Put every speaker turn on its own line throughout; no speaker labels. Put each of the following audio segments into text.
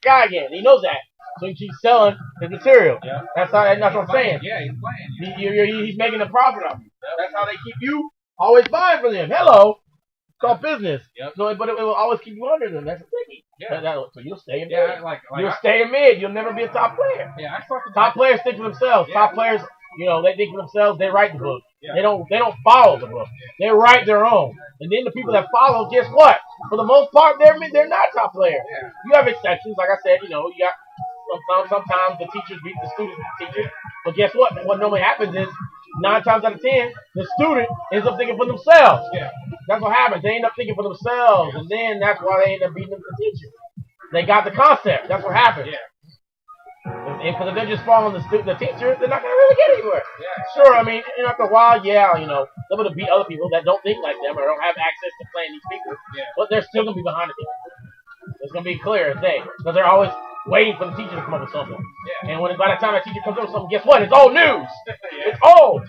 guy again. He knows that. So he keeps selling his material.
Yeah.
That's what I'm saying.
Yeah, he's playing.
He's making a profit of you. That's how they keep you always buying from them. Hello. It's called business.
Yep.
So, but it will always keep you under them. That's the thing.
Yeah.
So you'll stay in mid.
Yeah,
You'll stay in mid. You'll never be a top player.
Yeah, I saw
top players think for themselves.
Yeah.
Top players, they think for themselves. They write the book.
Yeah.
They don't follow the book. They write their own. And then the people that follow, guess what? For the most part, they're not top players.
Yeah.
You have exceptions, like I said. You got sometimes the teachers beat the students, the teachers. But guess what? What normally happens is 9 times out of 10, the student ends up thinking for themselves.
Yeah.
That's what happens. They end up thinking for themselves, and then that's why they end up beating the teacher. They got the concept. That's what happens.
Yeah.
And because if they're just following the teacher, they're not gonna really get anywhere.
Yeah.
Sure, I mean, after a while, they're gonna beat other people that don't think like them or don't have access to playing these people.
Yeah.
But they're still gonna be behind the teacher. It's gonna be clear as day because they're always waiting for the teacher to come up with something.
Yeah.
And by the time that teacher comes up with something, guess what? It's old news.
Yeah.
It's old.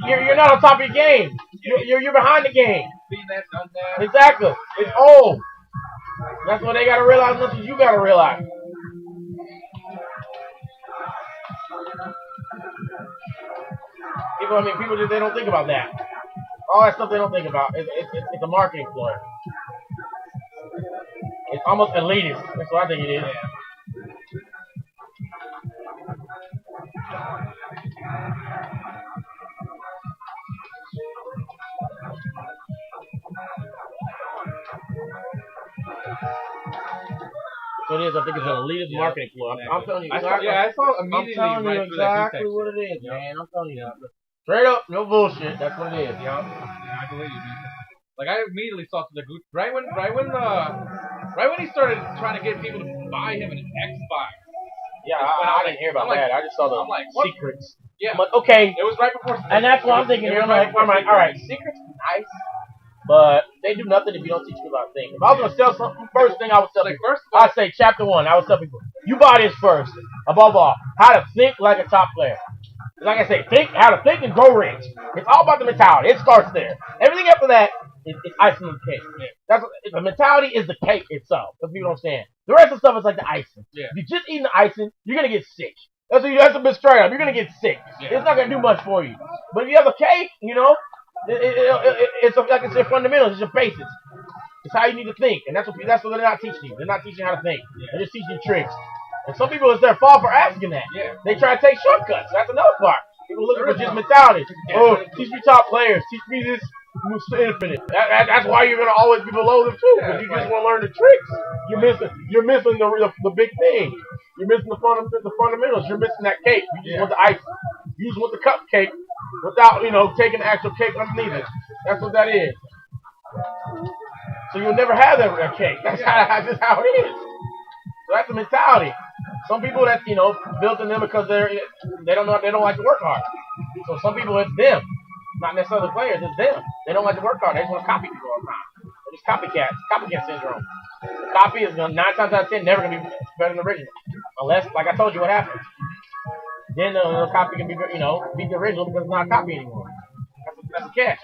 Yeah,
You're not on top of your game. You're behind the game.
Seen that, done that.
Exactly. It's old. That's what they gotta realize. That's what you gotta realize. People just they don't think about that. All that stuff they don't think about. It's a marketing ploy. It's almost elitist. That's what I think it is. So it is. I think it's an elitist marketing ploy. I'm telling you exactly.
I saw immediately.
I'm telling you exactly what it is, man. I'm telling you. Straight up, no bullshit. That's what it is.
Yeah, I believe you, man. Like I immediately saw to the Goose right when he started trying to get people to buy him an Xbox.
Yeah, I didn't hear about that. I just saw the secrets.
Yeah.
I'm like, okay.
It was right before.
And that's what I'm thinking. I'm like, all right, secrets are nice, but they do nothing if you don't teach people how to think. If I was gonna sell something, first thing I would tell people, I'd say chapter 1. I would tell people, you buy this first. Above all, how to think like a top player. Like I say, how to think and grow rich. It's all about the mentality. It starts there. Everything after that is icing on the cake. The mentality is the cake itself. If people don't understand, the rest of the stuff is like the icing.
Yeah.
If you're just eating the icing, you're gonna get sick. That's a bit straight up. You're gonna get sick. Yeah. It's not gonna do much for you. But if you have a cake, it's like I said, fundamentals. It's your basics. It's how you need to think, and that's what they're not teaching you. They're not teaching you how to think. They're just teaching you tricks. And some people, it's their fault for asking that.
Yeah.
They try to take shortcuts. That's another part. People looking for just mentality. Oh, teach me top players. Teach me this infinite. That's why you're gonna always be below them too, because you just want to learn the tricks. You're missing the big thing. You're missing the fundamentals. You're missing that cake. You just want the ice. You just want the cupcake without taking the actual cake underneath it. That's what that is. So you'll never have that cake. That's just how it is. So that's the mentality. Some people that's built in them because they don't like to work hard. So some people it's them, not necessarily the players. It's them. They don't like to work hard. They just want to copy people all the time. They're just copycats. Copycat syndrome. The copy is 9 times out of 10 never gonna be better than the original, unless, like I told you, what happens. Then the copy can be beat the original because it's not a copy anymore. That's a catch.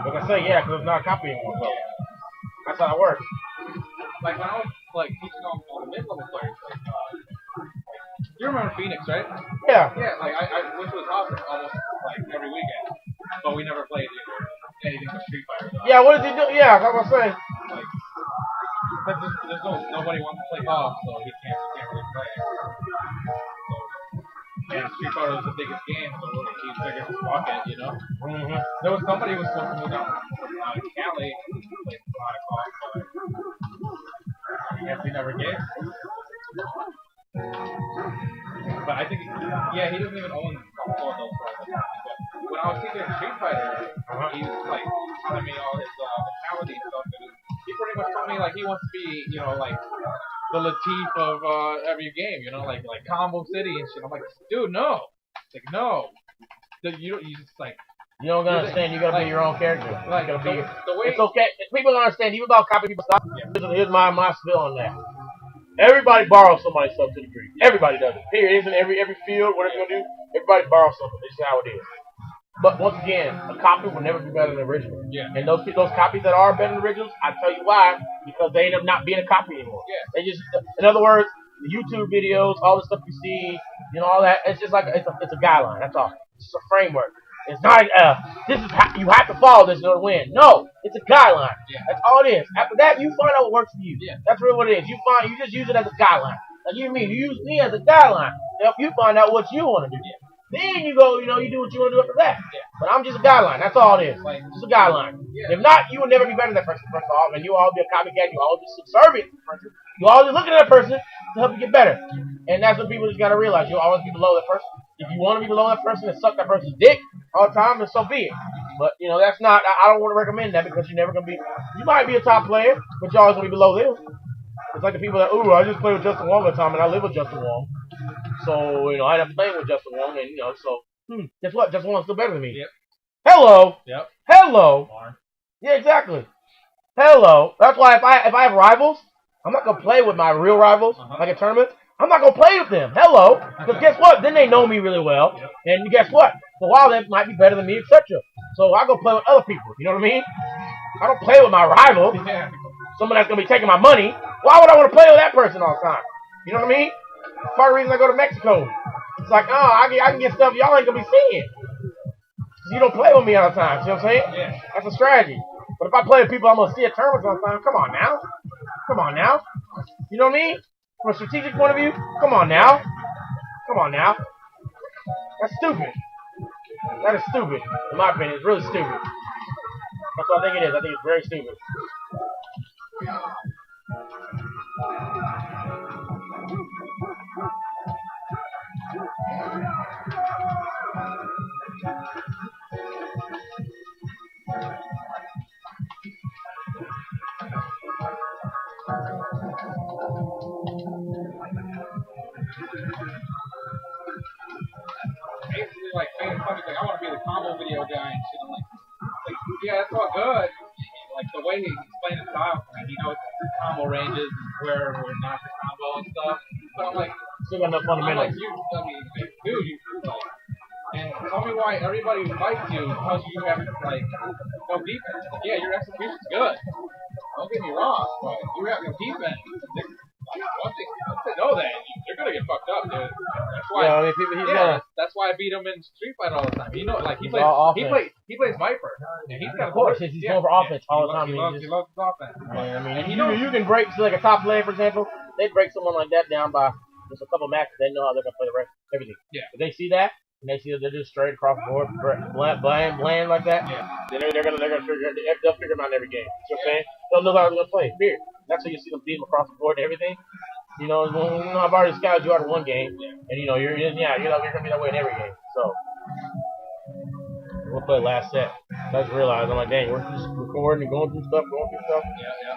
Like I say, because it's not a copy anymore. So that's how it works.
Like when I was teaching on the mid-level players, you remember Phoenix, right?
Yeah.
Yeah, I went to his house almost every weekend, but we never played anything but Street Fighter.
Yeah, what does he do? Yeah, I was saying.
But there's nobody wants to play golf, so he can't really play. And Street Fighter was the biggest game, so he figured his pocket,
Mm-hmm.
There was somebody who was supposed to move down from Cali to play 5 o'clock, but I guess he never did. But I think, he doesn't even own all of those products. But when I was teaching Street Fighter, he was telling me all his mentality and stuff. And he pretty much told me he wants to be, the Latif of every game, like Combo City and shit. I'm like, dude, no. It's like, no. You
don't understand. You gotta be your own character.
The way
it's okay. People don't understand. Even about copy people stuff. Here's my spill on that. Everybody borrows somebody's stuff to a degree. Everybody does it. Here, it is in every field. Whatever you're gonna do, everybody borrows something. This is how it is. But once again, a copy will never be better than the original.
Yeah.
And those copies that are better than originals, I tell you why, because they end up not being a copy anymore.
Yeah.
They just, in other words, the YouTube videos, all the stuff you see, you know, all that, it's just like it's a guideline. That's all. It's just a framework. It's not this is how you have to follow this in order to win. No, it's a guideline.
Yeah.
That's all it is. After that, you find out what works for you.
Yeah.
That's really what it is. You just use it as a guideline. Like you use me as a guideline to help you find out what you want to do.
Yeah.
Then you go, you do what you want to do after that.
Yeah.
But I'm just a guideline. That's all it is.
Like,
just a guideline.
Yeah.
If not, you will never be better than that person, first off, and you will all be a copycat. You will always be subservient to the person. You always look at that person to help you get better. And that's what people just got to realize. You'll always be below that person. If you want to be below that person and suck that person's dick all the time, then so be it. But, that's not, I don't want to recommend that because you're never going to be, you might be a top player, but you're always going to be below them. It's like the people that, I just play with Justin Wong all the time, and I live with Justin Wong. So, I end up playing with Justin Wong, and, guess what? Justin Wong's still better than me.
Yep.
Hello.
Yep.
Hello. Yeah, exactly. Hello. That's why if I have rivals, I'm not going to play with my real rivals, like in tournaments. I'm not going to play with them. Hello. Because guess what? Then they know me really well. Yep. And guess what? For a while, they might be better than me, etc. So I go play with other people. You know what I mean? I don't play with my rival.
Yeah.
Someone that's going to be taking my money. Why would I want to play with that person all the time? You know what I mean? Part of the reason I go to Mexico. It's like, I can get stuff y'all ain't going to be seeing. So you don't play with me all the time. See what I'm saying?
Yeah.
That's a strategy. But if I play with people I'm going to see at tournaments all the time, come on now. Come on now. You know what I mean? From a strategic point of view, come on now. Come on now. That's stupid. That is stupid. In my opinion, it's really stupid. That's what I think it is. I think it's very stupid.
Basically, like, saying something like, I want to be the combo video guy and shit. I'm like, yeah, that's all good. Like, the way he explained his style, he knows combo ranges and where we're not the combo and stuff. But I'm like,
still got no fundamentals.
I'm like, dude, you like, and tell me why everybody who fights you tells you have, like, no defense. Like, yeah, your execution's good. Don't get me wrong, but you have no defense. Once they know that, they're gonna get fucked up, dude. That's why. That's why I beat him in Street Fighter all the time. Like he plays Viper, and he's got
of course he's going for offense all the time.
He loves his offense.
I mean, you can break like a top player, for example. They break someone like that down by just a couple matches. They know how they're gonna play the rest, everything.
Yeah.
If they see that, and they see that they're just straight across the board, bland like that. Yeah. Then they'll figure them out in every game. You know what I'm saying? They'll know how they're gonna play. Period. That's how you see them beat them across the board and everything. I've already scouted you out in one game, and you're gonna be that way in every game. So we'll play last set. I just realized I'm like, dang, we're just recording and going through stuff.
Yeah.